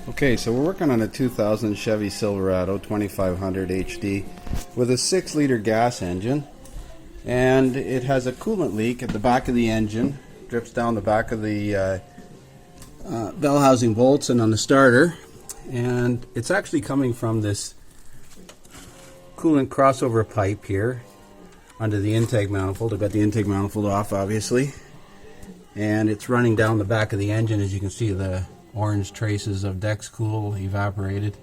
Okay, so we're working on a 2000 Chevy Silverado 2500 HD with a 6-liter gas engine, and it has a coolant leak at the back of the engine, drips down the back of the bell housing bolts and on the starter, and it's actually coming from this coolant crossover pipe here under the intake manifold. I've got the intake manifold off, obviously, and it's running down the back of the engine. As you can see, the orange traces of Dexcool evaporated.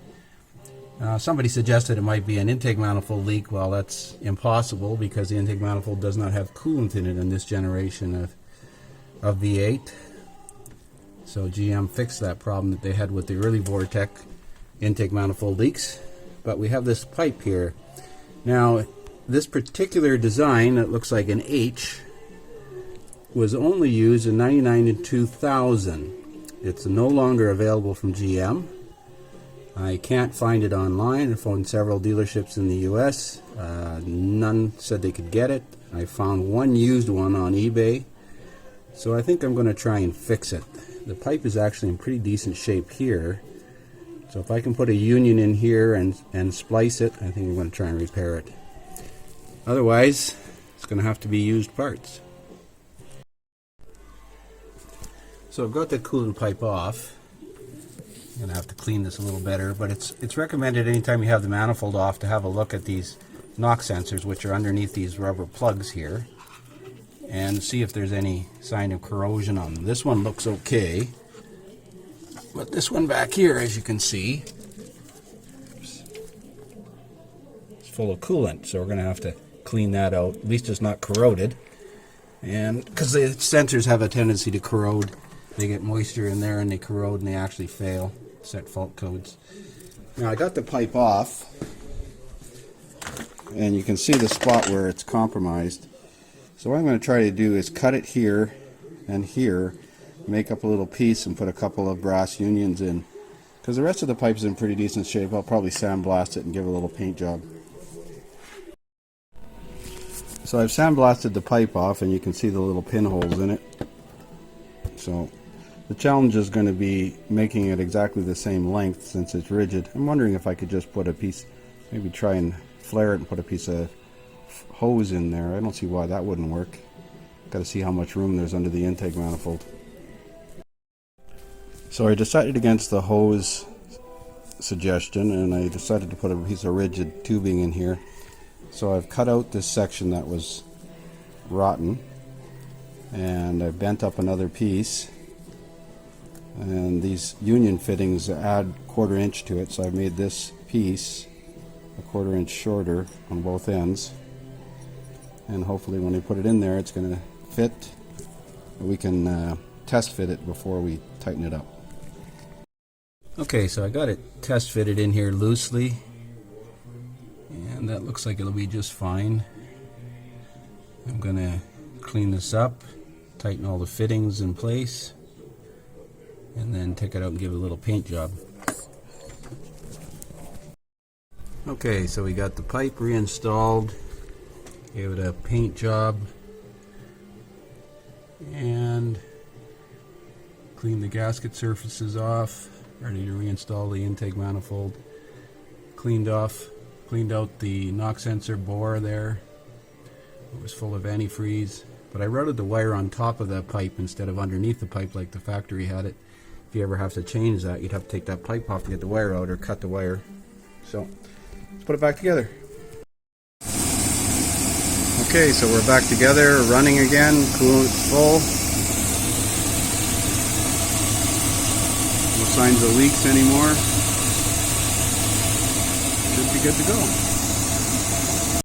Somebody suggested it might be an intake manifold leak. Well, that's impossible because the intake manifold does not have coolant in it in this generation of V8. So GM fixed that problem that they had with the early Vortec intake manifold leaks. But we have this pipe here. Now, this particular design, it looks like an H, was only used in 99 and 2000. It's no longer available from GM. I can't find it online. I phoned several dealerships in the US. None said they could get it. I found one used one on eBay. So I think I'm going to try and fix it. The pipe is actually in pretty decent shape here. So if I can put a union in here and splice it, I think I'm going to try and repair it. Otherwise, it's going to have to be used parts. So I've got the coolant pipe off. I'm going to have to clean this a little better, but it's recommended anytime you have the manifold off to have a look at these knock sensors, which are underneath these rubber plugs here, and see if there's any sign of corrosion on them. This one looks okay, but this one back here, as you can see, it's full of coolant, so we're going to have to clean that out. At least it's not corroded, and because the sensors have a tendency to corrode. They get moisture in there and they corrode and they actually fail, set fault codes. Now I got the pipe off, and you can see the spot where it's compromised. So what I'm going to try to do is cut it here and here, make up a little piece and put a couple of brass unions in. Because the rest of the pipe is in pretty decent shape. I'll probably sandblast it and give it a little paint job. So I've sandblasted the pipe off, and you can see the little pinholes in it. So the challenge is going to be making it exactly the same length since it's rigid. I'm wondering if I could just put a piece, maybe try and flare it and put a piece of hose in there. I don't see why that wouldn't work. Got to see how much room there's under the intake manifold. So I decided against the hose suggestion, and I decided to put a piece of rigid tubing in here. So I've cut out this section that was rotten, and I bent up another piece, and these union fittings add 1/4 inch to it, so I've made this piece a 1/4 inch shorter on both ends, and hopefully when I put it in there it's going to fit. We can test fit it before we tighten it up. Okay, so I got it test fitted in here loosely, and that looks like it'll be just fine. I'm going to clean this up, tighten all the fittings in place, and then take it out and give it a little paint job. Okay, so we got the pipe reinstalled, gave it a paint job, and cleaned the gasket surfaces off, ready to reinstall the intake manifold. Cleaned out the knock sensor bore there. It was full of antifreeze. But I routed the wire on top of that pipe instead of underneath the pipe like the factory had it. If you ever have to change that, you'd have to take that pipe off to get the wire out or cut the wire. So, let's put it back together. Okay, so we're back together, running again, coolant's full. No signs of leaks anymore. Should be good to go.